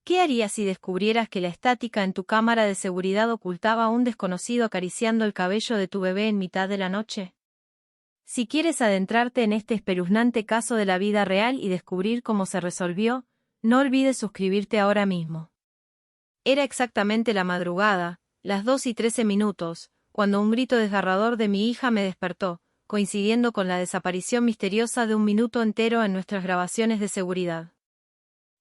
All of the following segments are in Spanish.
¿Qué harías si descubrieras que la estática en tu cámara de seguridad ocultaba a un desconocido acariciando el cabello de tu bebé en mitad de la noche? Si quieres adentrarte en este espeluznante caso de la vida real y descubrir cómo se resolvió, no olvides suscribirte ahora mismo. Era exactamente la madrugada, las 2:13, cuando un grito desgarrador de mi hija me despertó, coincidiendo con la desaparición misteriosa de un minuto entero en nuestras grabaciones de seguridad.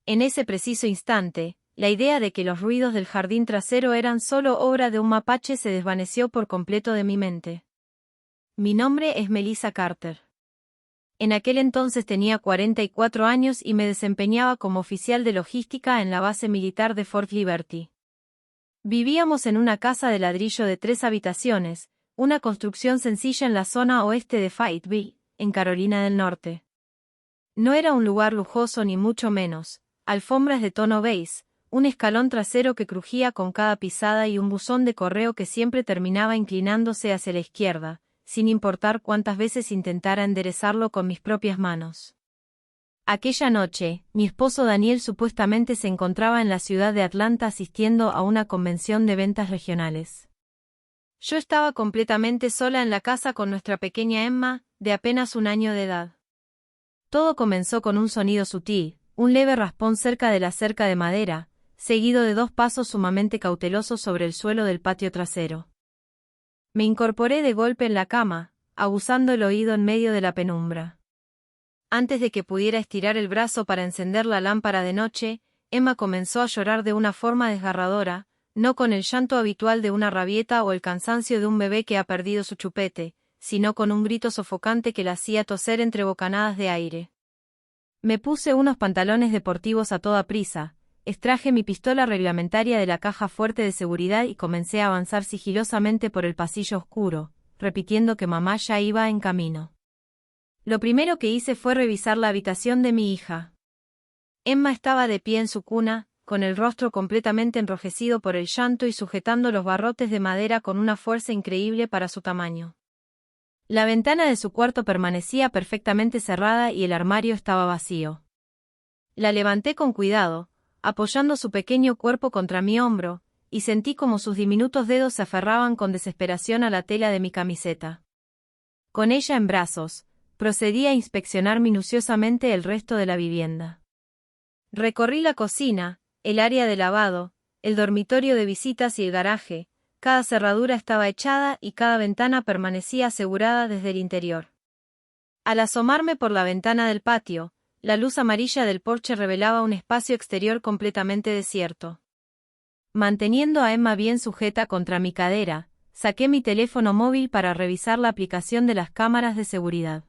En ese preciso instante, la idea de que los ruidos del jardín trasero eran solo obra de un mapache se desvaneció por completo de mi mente. Mi nombre es Melissa Carter. En aquel entonces tenía 44 años y me desempeñaba como oficial de logística en la base militar de Fort Liberty. Vivíamos en una casa de ladrillo de 3 habitaciones, una construcción sencilla en la zona oeste de Fayetteville, en Carolina del Norte. No era un lugar lujoso ni mucho menos. Alfombras de tono beige, un escalón trasero que crujía con cada pisada y un buzón de correo que siempre terminaba inclinándose hacia la izquierda, sin importar cuántas veces intentara enderezarlo con mis propias manos. Aquella noche, mi esposo Daniel supuestamente se encontraba en la ciudad de Atlanta asistiendo a una convención de ventas regionales. Yo estaba completamente sola en la casa con nuestra pequeña Emma, de apenas 1 año de edad. Todo comenzó con un sonido sutil, un leve raspón cerca de la cerca de madera, seguido de 2 pasos sumamente cautelosos sobre el suelo del patio trasero. Me incorporé de golpe en la cama, aguzando el oído en medio de la penumbra. Antes de que pudiera estirar el brazo para encender la lámpara de noche, Emma comenzó a llorar de una forma desgarradora, no con el llanto habitual de una rabieta o el cansancio de un bebé que ha perdido su chupete, sino con un grito sofocante que la hacía toser entre bocanadas de aire. Me puse unos pantalones deportivos a toda prisa, extraje mi pistola reglamentaria de la caja fuerte de seguridad y comencé a avanzar sigilosamente por el pasillo oscuro, repitiendo que mamá ya iba en camino. Lo primero que hice fue revisar la habitación de mi hija. Emma estaba de pie en su cuna, con el rostro completamente enrojecido por el llanto y sujetando los barrotes de madera con una fuerza increíble para su tamaño. La ventana de su cuarto permanecía perfectamente cerrada y el armario estaba vacío. La levanté con cuidado, apoyando su pequeño cuerpo contra mi hombro, y sentí como sus diminutos dedos se aferraban con desesperación a la tela de mi camiseta. Con ella en brazos, procedí a inspeccionar minuciosamente el resto de la vivienda. Recorrí la cocina, el área de lavado, el dormitorio de visitas y el garaje. Cada cerradura estaba echada y cada ventana permanecía asegurada desde el interior. Al asomarme por la ventana del patio, la luz amarilla del porche revelaba un espacio exterior completamente desierto. Manteniendo a Emma bien sujeta contra mi cadera, saqué mi teléfono móvil para revisar la aplicación de las cámaras de seguridad.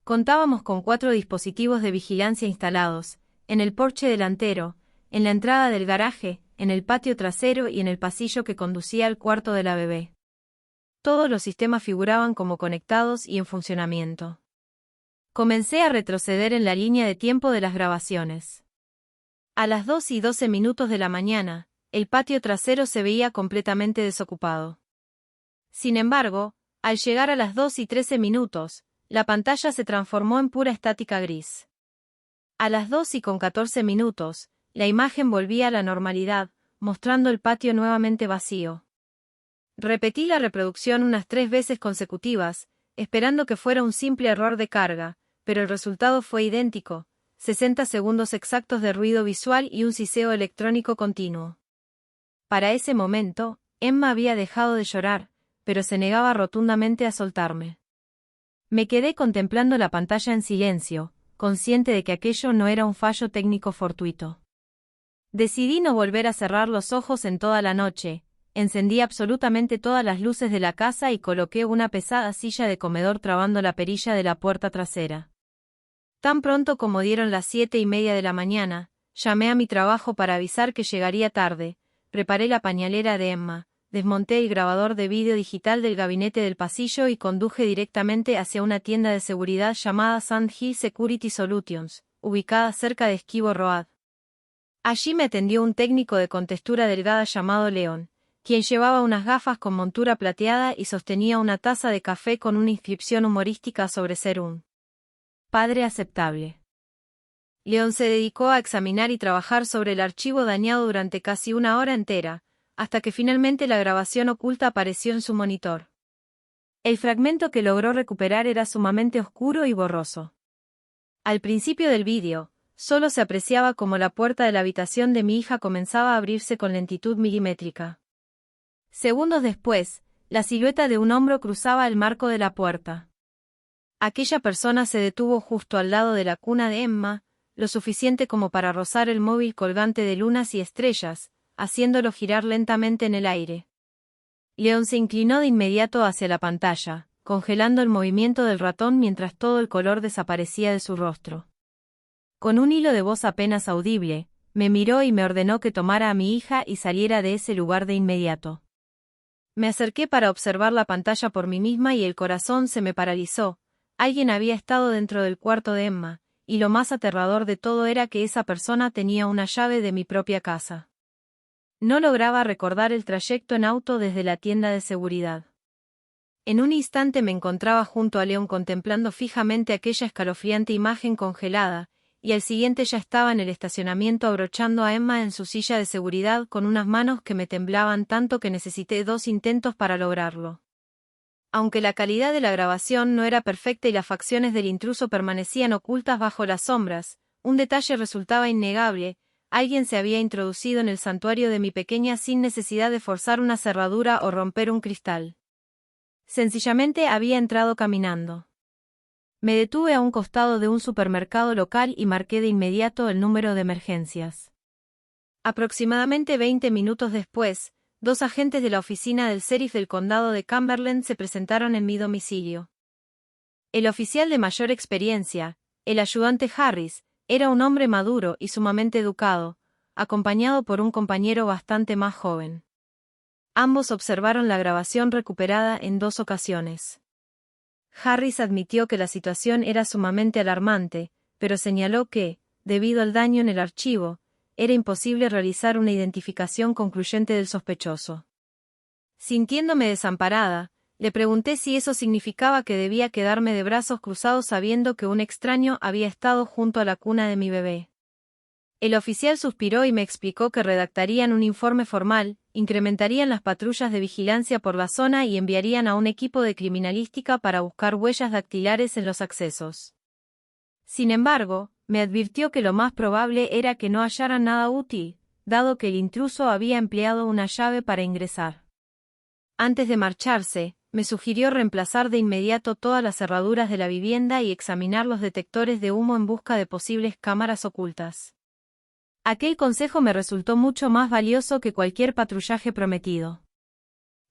Contábamos con 4 dispositivos de vigilancia instalados, en el porche delantero, en la entrada del garaje, en el patio trasero y en el pasillo que conducía al cuarto de la bebé. Todos los sistemas figuraban como conectados y en funcionamiento. Comencé a retroceder en la línea de tiempo de las grabaciones. A las 2:12 de la mañana, el patio trasero se veía completamente desocupado. Sin embargo, al llegar a las 2:13, la pantalla se transformó en pura estática gris. A las 2:14, la imagen volvía a la normalidad, mostrando el patio nuevamente vacío. Repetí la reproducción unas 3 veces consecutivas, esperando que fuera un simple error de carga, pero el resultado fue idéntico, 60 segundos exactos de ruido visual y un siseo electrónico continuo. Para ese momento, Emma había dejado de llorar, pero se negaba rotundamente a soltarme. Me quedé contemplando la pantalla en silencio, consciente de que aquello no era un fallo técnico fortuito. Decidí no volver a cerrar los ojos en toda la noche, encendí absolutamente todas las luces de la casa y coloqué una pesada silla de comedor trabando la perilla de la puerta trasera. Tan pronto como dieron las 7:30 de la mañana, llamé a mi trabajo para avisar que llegaría tarde, preparé la pañalera de Emma, desmonté el grabador de vídeo digital del gabinete del pasillo y conduje directamente hacia una tienda de seguridad llamada Sand Hill Security Solutions, ubicada cerca de Esquivo Road. Allí me atendió un técnico de contextura delgada llamado Leon, quien llevaba unas gafas con montura plateada y sostenía una taza de café con una inscripción humorística sobre ser un padre aceptable. Leon se dedicó a examinar y trabajar sobre el archivo dañado durante casi una hora entera, hasta que finalmente la grabación oculta apareció en su monitor. El fragmento que logró recuperar era sumamente oscuro y borroso. Al principio del vídeo, solo se apreciaba cómo la puerta de la habitación de mi hija comenzaba a abrirse con lentitud milimétrica. Segundos después, la silueta de un hombro cruzaba el marco de la puerta. Aquella persona se detuvo justo al lado de la cuna de Emma, lo suficiente como para rozar el móvil colgante de lunas y estrellas, haciéndolo girar lentamente en el aire. Leon se inclinó de inmediato hacia la pantalla, congelando el movimiento del ratón mientras todo el color desaparecía de su rostro. Con un hilo de voz apenas audible, me miró y me ordenó que tomara a mi hija y saliera de ese lugar de inmediato. Me acerqué para observar la pantalla por mí misma y el corazón se me paralizó. Alguien había estado dentro del cuarto de Emma, y lo más aterrador de todo era que esa persona tenía una llave de mi propia casa. No lograba recordar el trayecto en auto desde la tienda de seguridad. En un instante me encontraba junto a Leon contemplando fijamente aquella escalofriante imagen congelada, y al siguiente ya estaba en el estacionamiento abrochando a Emma en su silla de seguridad con unas manos que me temblaban tanto que necesité 2 intentos para lograrlo. Aunque la calidad de la grabación no era perfecta y las facciones del intruso permanecían ocultas bajo las sombras, un detalle resultaba innegable: alguien se había introducido en el santuario de mi pequeña sin necesidad de forzar una cerradura o romper un cristal. Sencillamente había entrado caminando. Me detuve a un costado de un supermercado local y marqué de inmediato el número de emergencias. Aproximadamente 20 minutos después, 2 agentes de la oficina del sheriff del condado de Cumberland se presentaron en mi domicilio. El oficial de mayor experiencia, el ayudante Harris, era un hombre maduro y sumamente educado, acompañado por un compañero bastante más joven. Ambos observaron la grabación recuperada en 2 ocasiones. Harris admitió que la situación era sumamente alarmante, pero señaló que, debido al daño en el archivo, era imposible realizar una identificación concluyente del sospechoso. Sintiéndome desamparada, le pregunté si eso significaba que debía quedarme de brazos cruzados sabiendo que un extraño había estado junto a la cuna de mi bebé. El oficial suspiró y me explicó que redactarían un informe formal, incrementarían las patrullas de vigilancia por la zona y enviarían a un equipo de criminalística para buscar huellas dactilares en los accesos. Sin embargo, me advirtió que lo más probable era que no hallaran nada útil, dado que el intruso había empleado una llave para ingresar. Antes de marcharse, me sugirió reemplazar de inmediato todas las cerraduras de la vivienda y examinar los detectores de humo en busca de posibles cámaras ocultas. Aquel consejo me resultó mucho más valioso que cualquier patrullaje prometido.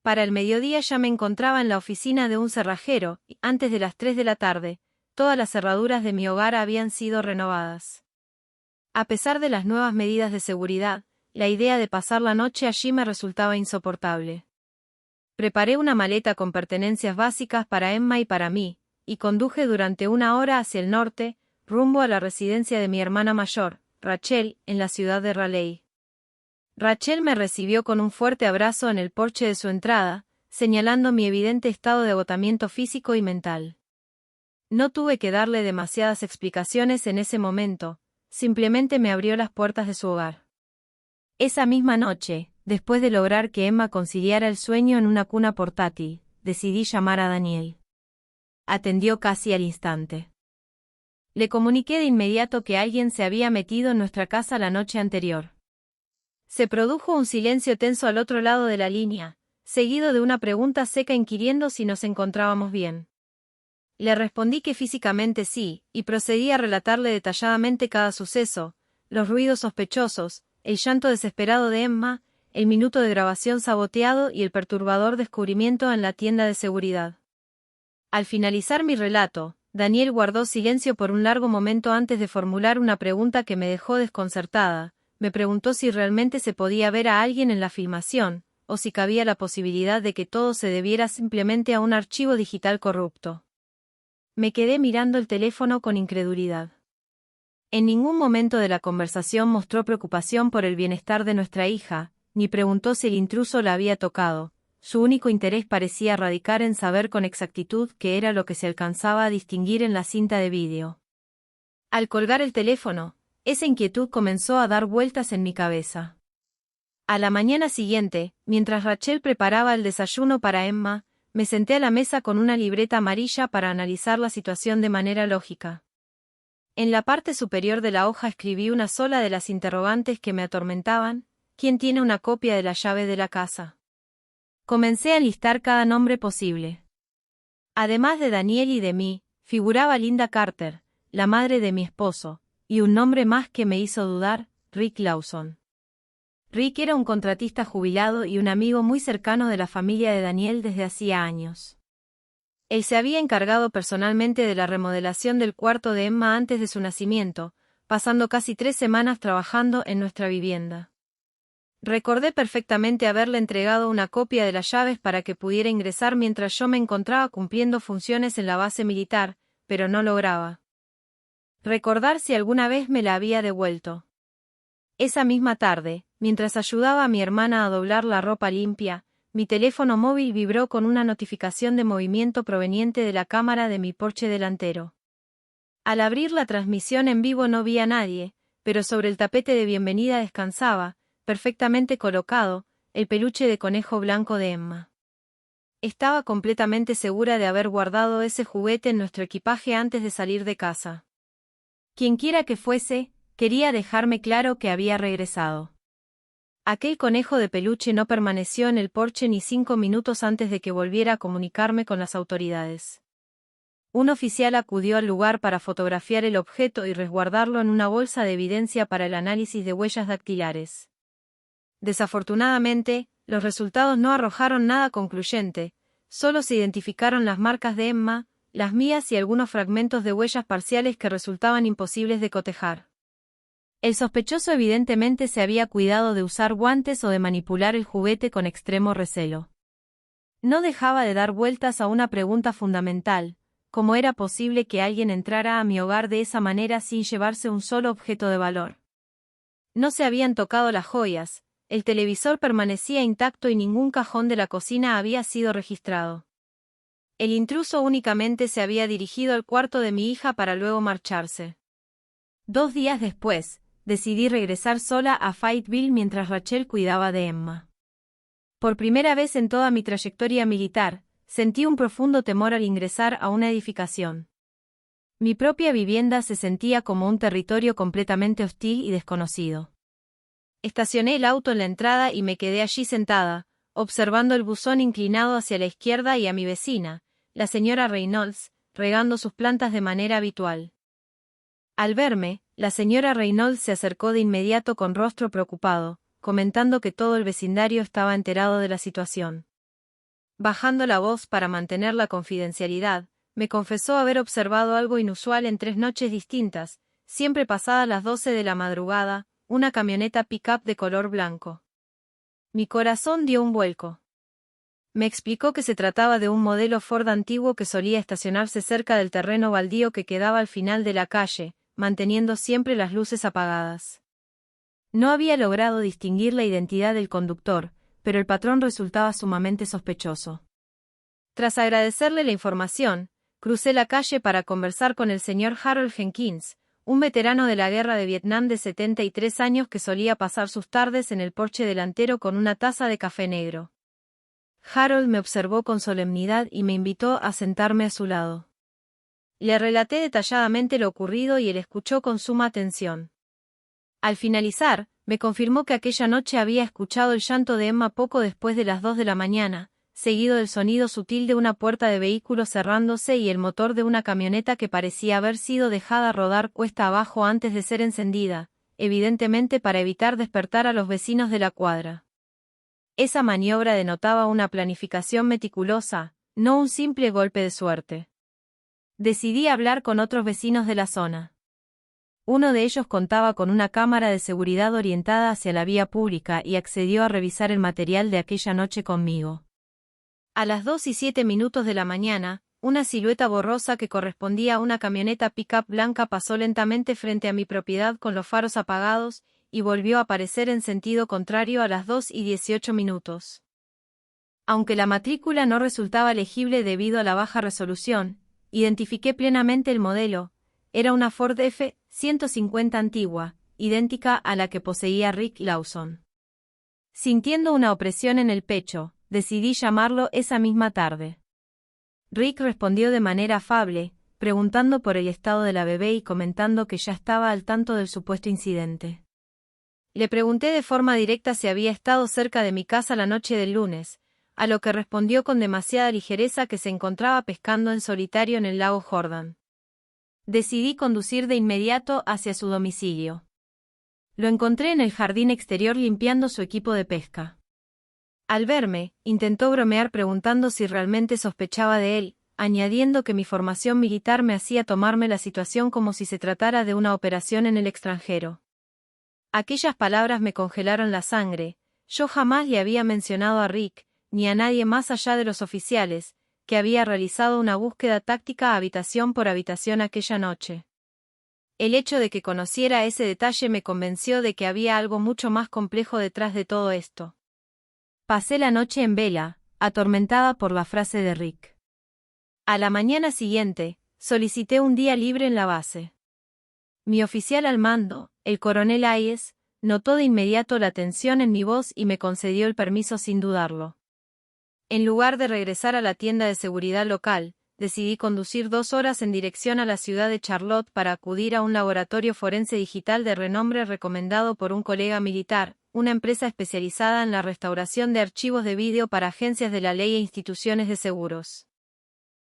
Para el mediodía ya me encontraba en la oficina de un cerrajero, y antes de las 3 de la tarde, todas las cerraduras de mi hogar habían sido renovadas. A pesar de las nuevas medidas de seguridad, la idea de pasar la noche allí me resultaba insoportable. Preparé una maleta con pertenencias básicas para Emma y para mí, y conduje durante 1 hora hacia el norte, rumbo a la residencia de mi hermana mayor, Rachel, en la ciudad de Raleigh. Rachel me recibió con un fuerte abrazo en el porche de su entrada, señalando mi evidente estado de agotamiento físico y mental. No tuve que darle demasiadas explicaciones en ese momento, simplemente me abrió las puertas de su hogar. Esa misma noche, después de lograr que Emma conciliara el sueño en una cuna portátil, decidí llamar a Daniel. Atendió casi al instante. Le comuniqué de inmediato que alguien se había metido en nuestra casa la noche anterior. Se produjo un silencio tenso al otro lado de la línea, seguido de una pregunta seca inquiriendo si nos encontrábamos bien. Le respondí que físicamente sí, y procedí a relatarle detalladamente cada suceso, los ruidos sospechosos, el llanto desesperado de Emma, el minuto de grabación saboteado y el perturbador descubrimiento en la tienda de seguridad. Al finalizar mi relato, Daniel guardó silencio por un largo momento antes de formular una pregunta que me dejó desconcertada. Me preguntó si realmente se podía ver a alguien en la filmación, o si cabía la posibilidad de que todo se debiera simplemente a un archivo digital corrupto. Me quedé mirando el teléfono con incredulidad. En ningún momento de la conversación mostró preocupación por el bienestar de nuestra hija, ni preguntó si el intruso la había tocado. Su único interés parecía radicar en saber con exactitud qué era lo que se alcanzaba a distinguir en la cinta de vídeo. Al colgar el teléfono, Esa inquietud comenzó a dar vueltas en mi cabeza. A la mañana siguiente, mientras Rachel preparaba el desayuno para Emma, me senté a la mesa con una libreta amarilla para analizar la situación de manera lógica. En la parte superior de la hoja escribí una sola de las interrogantes que me atormentaban: ¿quién tiene una copia de la llave de la casa? Comencé a listar cada nombre posible. Además de Daniel y de mí, figuraba Linda Carter, la madre de mi esposo, y un nombre más que me hizo dudar: Rick Lawson. Rick era un contratista jubilado y un amigo muy cercano de la familia de Daniel desde hacía años. Él se había encargado personalmente de la remodelación del cuarto de Emma antes de su nacimiento, pasando casi 3 semanas trabajando en nuestra vivienda. Recordé perfectamente haberle entregado una copia de las llaves para que pudiera ingresar mientras yo me encontraba cumpliendo funciones en la base militar, pero no lograba recordar si alguna vez me la había devuelto. Esa misma tarde, mientras ayudaba a mi hermana a doblar la ropa limpia, mi teléfono móvil vibró con una notificación de movimiento proveniente de la cámara de mi porche delantero. Al abrir la transmisión en vivo no vi a nadie, pero sobre el tapete de bienvenida descansaba, perfectamente colocado, el peluche de conejo blanco de Emma. Estaba completamente segura de haber guardado ese juguete en nuestro equipaje antes de salir de casa. Quienquiera que fuese, quería dejarme claro que había regresado. Aquel conejo de peluche no permaneció en el porche ni 5 minutos antes de que volviera a comunicarme con las autoridades. Un oficial acudió al lugar para fotografiar el objeto y resguardarlo en una bolsa de evidencia para el análisis de huellas dactilares. Desafortunadamente, los resultados no arrojaron nada concluyente, solo se identificaron las marcas de Emma, las mías y algunos fragmentos de huellas parciales que resultaban imposibles de cotejar. El sospechoso evidentemente se había cuidado de usar guantes o de manipular el juguete con extremo recelo. No dejaba de dar vueltas a una pregunta fundamental: ¿cómo era posible que alguien entrara a mi hogar de esa manera sin llevarse un solo objeto de valor? No se habían tocado las joyas, el televisor permanecía intacto y ningún cajón de la cocina había sido registrado. El intruso únicamente se había dirigido al cuarto de mi hija para luego marcharse. 2 días después, decidí regresar sola a Fayetteville mientras Rachel cuidaba de Emma. Por primera vez en toda mi trayectoria militar, sentí un profundo temor al ingresar a una edificación. Mi propia vivienda se sentía como un territorio completamente hostil y desconocido. Estacioné el auto en la entrada y me quedé allí sentada, observando el buzón inclinado hacia la izquierda y a mi vecina, la señora Reynolds, regando sus plantas de manera habitual. Al verme, la señora Reynolds se acercó de inmediato con rostro preocupado, comentando que todo el vecindario estaba enterado de la situación. Bajando la voz para mantener la confidencialidad, me confesó haber observado algo inusual en 3 noches distintas, siempre pasadas las 12 de la madrugada, una camioneta pick-up de color blanco. Mi corazón dio un vuelco. Me explicó que se trataba de un modelo Ford antiguo que solía estacionarse cerca del terreno baldío que quedaba al final de la calle, manteniendo siempre las luces apagadas. No había logrado distinguir la identidad del conductor, pero el patrón resultaba sumamente sospechoso. Tras agradecerle la información, crucé la calle para conversar con el señor Harold Jenkins, un veterano de la guerra de Vietnam de 73 años que solía pasar sus tardes en el porche delantero con una taza de café negro. Harold me observó con solemnidad y me invitó a sentarme a su lado. Le relaté detalladamente lo ocurrido y él escuchó con suma atención. Al finalizar, me confirmó que aquella noche había escuchado el llanto de Emma poco después de las 2 de la mañana, seguido del sonido sutil de una puerta de vehículo cerrándose y el motor de una camioneta que parecía haber sido dejada rodar cuesta abajo antes de ser encendida, evidentemente para evitar despertar a los vecinos de la cuadra. Esa maniobra denotaba una planificación meticulosa, no un simple golpe de suerte. Decidí hablar con otros vecinos de la zona. Uno de ellos contaba con una cámara de seguridad orientada hacia la vía pública y accedió a revisar el material de aquella noche conmigo. A las 2:07 de la mañana, una silueta borrosa que correspondía a una camioneta pick-up blanca pasó lentamente frente a mi propiedad con los faros apagados y volvió a aparecer en sentido contrario a las 2:18. Aunque la matrícula no resultaba legible debido a la baja resolución, identifiqué plenamente el modelo. Era una Ford F. 150 antigua, idéntica a la que poseía Rick Lawson. Sintiendo una opresión en el pecho, decidí llamarlo esa misma tarde. Rick respondió de manera afable, preguntando por el estado de la bebé y comentando que ya estaba al tanto del supuesto incidente. Le pregunté de forma directa si había estado cerca de mi casa la noche del lunes, a lo que respondió con demasiada ligereza que se encontraba pescando en solitario en el lago Jordan. Decidí conducir de inmediato hacia su domicilio. Lo encontré en el jardín exterior limpiando su equipo de pesca. Al verme, intentó bromear preguntando si realmente sospechaba de él, añadiendo que mi formación militar me hacía tomarme la situación como si se tratara de una operación en el extranjero. Aquellas palabras me congelaron la sangre. Yo jamás le había mencionado a Rick, ni a nadie más allá de los oficiales, que había realizado una búsqueda táctica habitación por habitación aquella noche. El hecho de que conociera ese detalle me convenció de que había algo mucho más complejo detrás de todo esto. Pasé la noche en vela, atormentada por la frase de Rick. A la mañana siguiente, solicité un día libre en la base. Mi oficial al mando, el coronel Hayes, notó de inmediato la tensión en mi voz y me concedió el permiso sin dudarlo. En lugar de regresar a la tienda de seguridad local, decidí conducir 2 horas en dirección a la ciudad de Charlotte para acudir a un laboratorio forense digital de renombre recomendado por un colega militar, una empresa especializada en la restauración de archivos de vídeo para agencias de la ley e instituciones de seguros.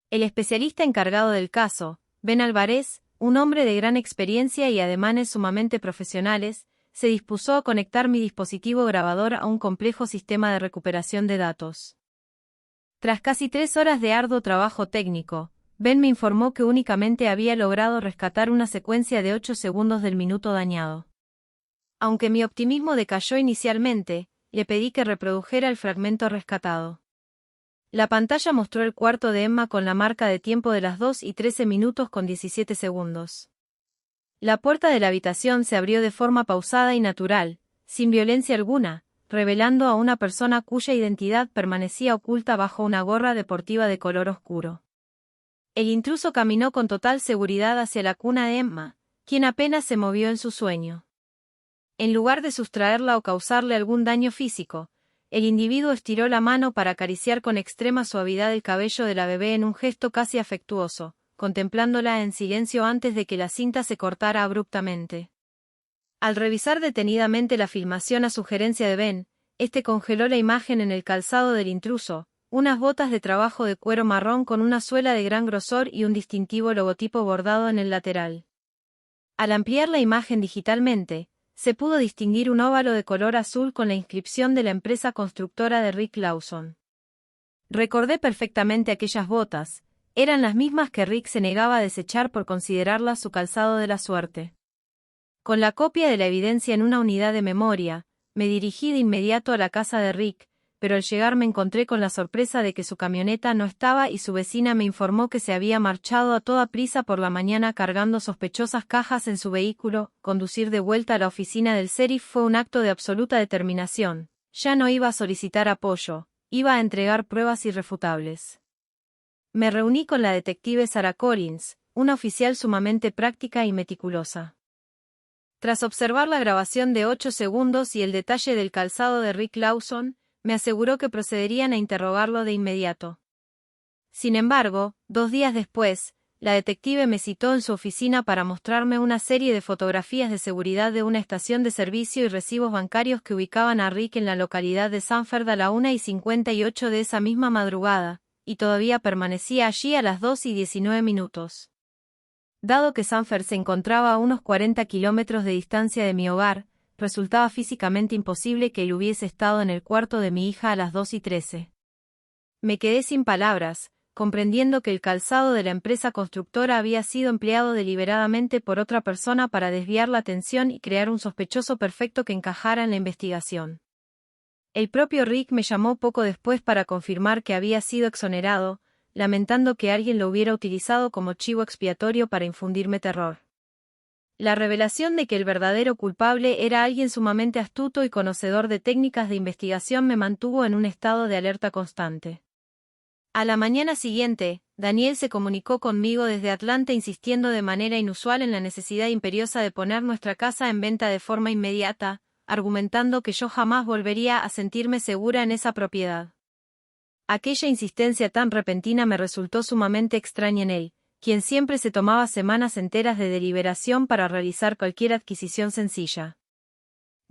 El especialista encargado del caso, Ben Álvarez, un hombre de gran experiencia y ademanes sumamente profesionales, se dispuso a conectar mi dispositivo grabador a un complejo sistema de recuperación de datos. Tras casi 3 horas de arduo trabajo técnico, Ben me informó que únicamente había logrado rescatar una secuencia de 8 segundos del minuto dañado. Aunque mi optimismo decayó inicialmente, le pedí que reprodujera el fragmento rescatado. La pantalla mostró el cuarto de Emma con la marca de tiempo de las 2:13 con 17 segundos. La puerta de la habitación se abrió de forma pausada y natural, sin violencia alguna, revelando a una persona cuya identidad permanecía oculta bajo una gorra deportiva de color oscuro. El intruso caminó con total seguridad hacia la cuna de Emma, quien apenas se movió en su sueño. En lugar de sustraerla o causarle algún daño físico, el individuo estiró la mano para acariciar con extrema suavidad el cabello de la bebé en un gesto casi afectuoso, contemplándola en silencio antes de que la cinta se cortara abruptamente. Al revisar detenidamente la filmación a sugerencia de Ben, este congeló la imagen en el calzado del intruso, unas botas de trabajo de cuero marrón con una suela de gran grosor y un distintivo logotipo bordado en el lateral. Al ampliar la imagen digitalmente, se pudo distinguir un óvalo de color azul con la inscripción de la empresa constructora de Rick Lawson. Recordé perfectamente aquellas botas, eran las mismas que Rick se negaba a desechar por considerarlas su calzado de la suerte. Con la copia de la evidencia en una unidad de memoria, me dirigí de inmediato a la casa de Rick, pero al llegar me encontré con la sorpresa de que su camioneta no estaba y su vecina me informó que se había marchado a toda prisa por la mañana cargando sospechosas cajas en su vehículo. Conducir de vuelta a la oficina del sheriff fue un acto de absoluta determinación. Ya no iba a solicitar apoyo, iba a entregar pruebas irrefutables. Me reuní con la detective Sarah Collins, una oficial sumamente práctica y meticulosa. Tras observar la grabación de 8 segundos y el detalle del calzado de Rick Lawson, me aseguró que procederían a interrogarlo de inmediato. Sin embargo, 2 días después, la detective me citó en su oficina para mostrarme una serie de fotografías de seguridad de una estación de servicio y recibos bancarios que ubicaban a Rick en la localidad de Sanford a la 1:58 de esa misma madrugada, y todavía permanecía allí a las 2:19. Dado que Sanford se encontraba a unos 40 kilómetros de distancia de mi hogar, resultaba físicamente imposible que él hubiese estado en el cuarto de mi hija a las 2:13. Me quedé sin palabras, comprendiendo que el calzado de la empresa constructora había sido empleado deliberadamente por otra persona para desviar la atención y crear un sospechoso perfecto que encajara en la investigación. El propio Rick me llamó poco después para confirmar que había sido exonerado, lamentando que alguien lo hubiera utilizado como chivo expiatorio para infundirme terror. La revelación de que el verdadero culpable era alguien sumamente astuto y conocedor de técnicas de investigación me mantuvo en un estado de alerta constante. A la mañana siguiente, Daniel se comunicó conmigo desde Atlanta insistiendo de manera inusual en la necesidad imperiosa de poner nuestra casa en venta de forma inmediata, argumentando que yo jamás volvería a sentirme segura en esa propiedad. Aquella insistencia tan repentina me resultó sumamente extraña en él, quien siempre se tomaba semanas enteras de deliberación para realizar cualquier adquisición sencilla.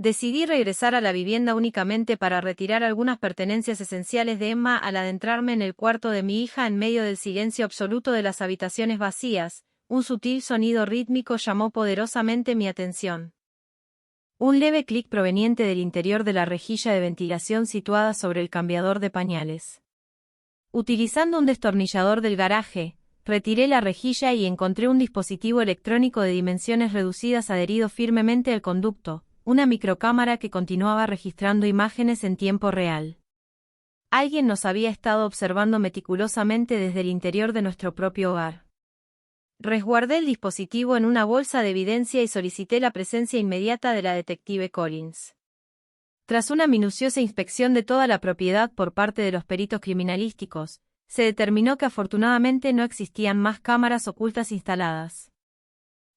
Decidí regresar a la vivienda únicamente para retirar algunas pertenencias esenciales de Emma al adentrarme en el cuarto de mi hija en medio del silencio absoluto de las habitaciones vacías. Un sutil sonido rítmico llamó poderosamente mi atención. Un leve clic proveniente del interior de la rejilla de ventilación situada sobre el cambiador de pañales. Utilizando un destornillador del garaje, retiré la rejilla y encontré un dispositivo electrónico de dimensiones reducidas adherido firmemente al conducto, una microcámara que continuaba registrando imágenes en tiempo real. Alguien nos había estado observando meticulosamente desde el interior de nuestro propio hogar. Resguardé el dispositivo en una bolsa de evidencia y solicité la presencia inmediata de la detective Collins. Tras una minuciosa inspección de toda la propiedad por parte de los peritos criminalísticos, se determinó que afortunadamente no existían más cámaras ocultas instaladas.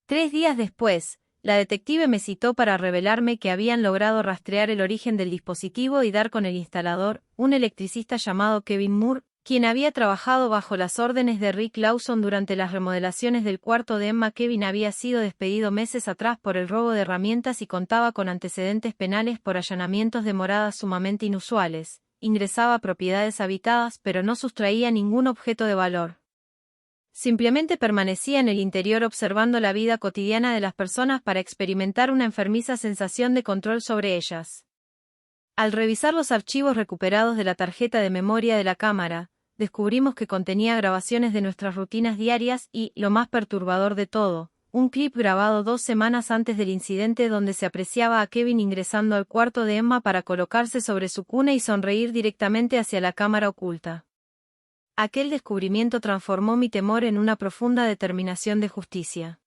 3 días después, la detective me citó para revelarme que habían logrado rastrear el origen del dispositivo y dar con el instalador, un electricista llamado Kevin Moore, quien había trabajado bajo las órdenes de Rick Lawson durante las remodelaciones del cuarto de Emma. Kevin había sido despedido meses atrás por el robo de herramientas y contaba con antecedentes penales por allanamientos de moradas sumamente inusuales. Ingresaba a propiedades habitadas pero no sustraía ningún objeto de valor. Simplemente permanecía en el interior observando la vida cotidiana de las personas para experimentar una enfermiza sensación de control sobre ellas. Al revisar los archivos recuperados de la tarjeta de memoria de la cámara, descubrimos que contenía grabaciones de nuestras rutinas diarias y, lo más perturbador de todo, un clip grabado 2 semanas antes del incidente donde se apreciaba a Kevin ingresando al cuarto de Emma para colocarse sobre su cuna y sonreír directamente hacia la cámara oculta. Aquel descubrimiento transformó mi temor en una profunda determinación de justicia.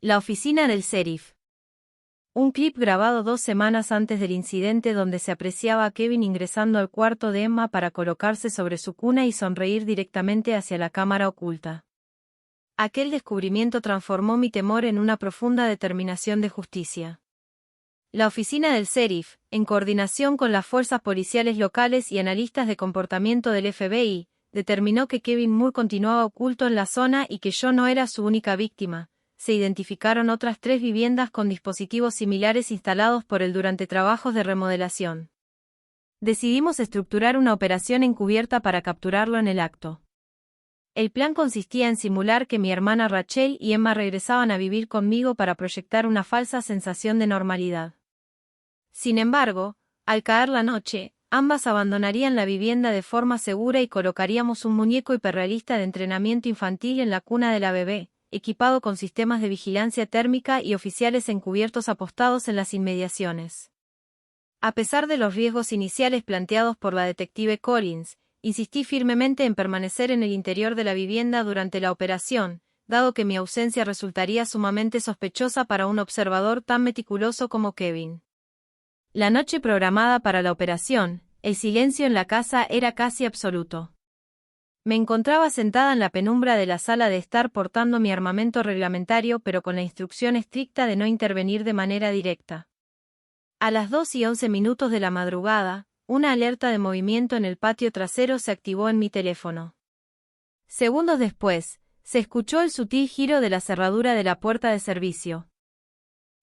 La oficina del sheriff. Un clip grabado 2 semanas antes del incidente donde se apreciaba a Kevin ingresando al cuarto de Emma para colocarse sobre su cuna y sonreír directamente hacia la cámara oculta. Aquel descubrimiento transformó mi temor en una profunda determinación de justicia. La oficina del sheriff, en coordinación con las fuerzas policiales locales y analistas de comportamiento del FBI, determinó que Kevin Moore continuaba oculto en la zona y que yo no era su única víctima. Se identificaron otras 3 viviendas con dispositivos similares instalados por él durante trabajos de remodelación. Decidimos estructurar una operación encubierta para capturarlo en el acto. El plan consistía en simular que mi hermana Rachel y Emma regresaban a vivir conmigo para proyectar una falsa sensación de normalidad. Sin embargo, al caer la noche, ambas abandonarían la vivienda de forma segura y colocaríamos un muñeco hiperrealista de entrenamiento infantil en la cuna de la bebé, equipado con sistemas de vigilancia térmica y oficiales encubiertos apostados en las inmediaciones. A pesar de los riesgos iniciales planteados por la detective Collins, insistí firmemente en permanecer en el interior de la vivienda durante la operación, dado que mi ausencia resultaría sumamente sospechosa para un observador tan meticuloso como Kevin. La noche programada para la operación, el silencio en la casa era casi absoluto. Me encontraba sentada en la penumbra de la sala de estar portando mi armamento reglamentario pero con la instrucción estricta de no intervenir de manera directa. A las 2:11 de la madrugada, una alerta de movimiento en el patio trasero se activó en mi teléfono. Segundos después, se escuchó el sutil giro de la cerradura de la puerta de servicio.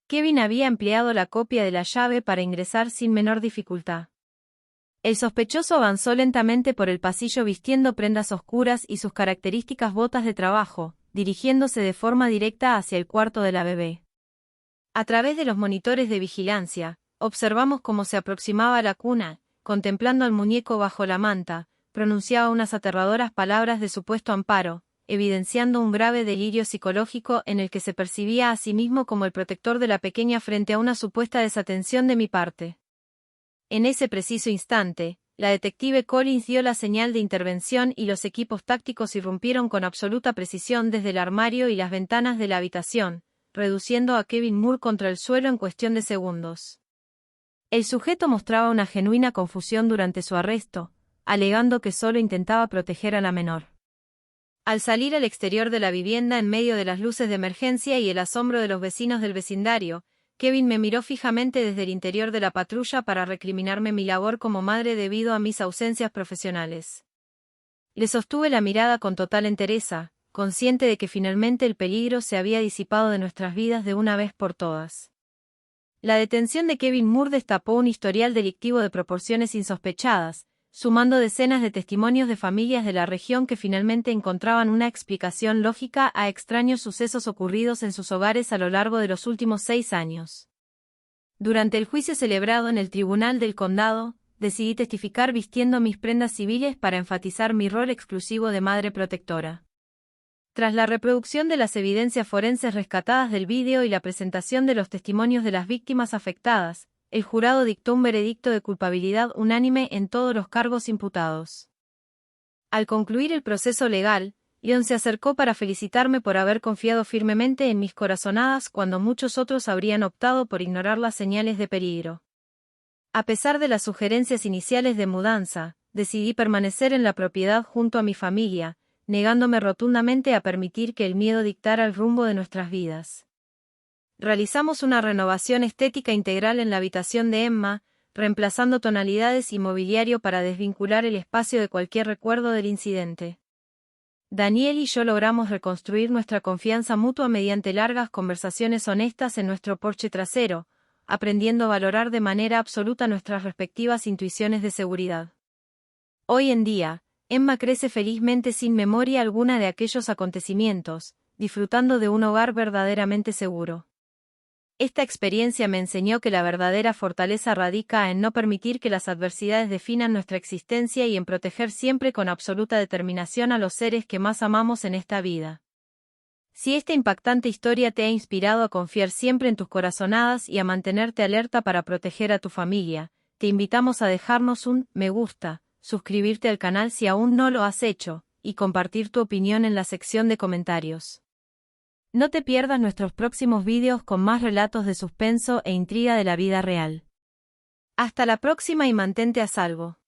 Kevin había empleado la copia de la llave para ingresar sin menor dificultad. El sospechoso avanzó lentamente por el pasillo vistiendo prendas oscuras y sus características botas de trabajo, dirigiéndose de forma directa hacia el cuarto de la bebé. A través de los monitores de vigilancia, observamos cómo se aproximaba a la cuna, contemplando al muñeco bajo la manta, pronunciaba unas aterradoras palabras de supuesto amparo, evidenciando un grave delirio psicológico en el que se percibía a sí mismo como el protector de la pequeña frente a una supuesta desatención de mi parte. En ese preciso instante, la detective Collins dio la señal de intervención y los equipos tácticos irrumpieron con absoluta precisión desde el armario y las ventanas de la habitación, reduciendo a Kevin Moore contra el suelo en cuestión de segundos. El sujeto mostraba una genuina confusión durante su arresto, alegando que solo intentaba proteger a la menor. Al salir al exterior de la vivienda en medio de las luces de emergencia y el asombro de los vecinos del vecindario, Kevin me miró fijamente desde el interior de la patrulla para recriminarme mi labor como madre debido a mis ausencias profesionales. Le sostuve la mirada con total entereza, consciente de que finalmente el peligro se había disipado de nuestras vidas de una vez por todas. La detención de Kevin Moore destapó un historial delictivo de proporciones insospechadas, sumando decenas de testimonios de familias de la región que finalmente encontraban una explicación lógica a extraños sucesos ocurridos en sus hogares a lo largo de los últimos 6 años. Durante el juicio celebrado en el Tribunal del Condado, decidí testificar vistiendo mis prendas civiles para enfatizar mi rol exclusivo de madre protectora. Tras la reproducción de las evidencias forenses rescatadas del vídeo y la presentación de los testimonios de las víctimas afectadas, el jurado dictó un veredicto de culpabilidad unánime en todos los cargos imputados. Al concluir el proceso legal, Leon se acercó para felicitarme por haber confiado firmemente en mis corazonadas cuando muchos otros habrían optado por ignorar las señales de peligro. A pesar de las sugerencias iniciales de mudanza, decidí permanecer en la propiedad junto a mi familia, negándome rotundamente a permitir que el miedo dictara el rumbo de nuestras vidas. Realizamos una renovación estética integral en la habitación de Emma, reemplazando tonalidades y mobiliario para desvincular el espacio de cualquier recuerdo del incidente. Daniel y yo logramos reconstruir nuestra confianza mutua mediante largas conversaciones honestas en nuestro porche trasero, aprendiendo a valorar de manera absoluta nuestras respectivas intuiciones de seguridad. Hoy en día, Emma crece felizmente sin memoria alguna de aquellos acontecimientos, disfrutando de un hogar verdaderamente seguro. Esta experiencia me enseñó que la verdadera fortaleza radica en no permitir que las adversidades definan nuestra existencia y en proteger siempre con absoluta determinación a los seres que más amamos en esta vida. Si esta impactante historia te ha inspirado a confiar siempre en tus corazonadas y a mantenerte alerta para proteger a tu familia, te invitamos a dejarnos un me gusta, suscribirte al canal si aún no lo has hecho, y compartir tu opinión en la sección de comentarios. No te pierdas nuestros próximos vídeos con más relatos de suspenso e intriga de la vida real. Hasta la próxima y mantente a salvo.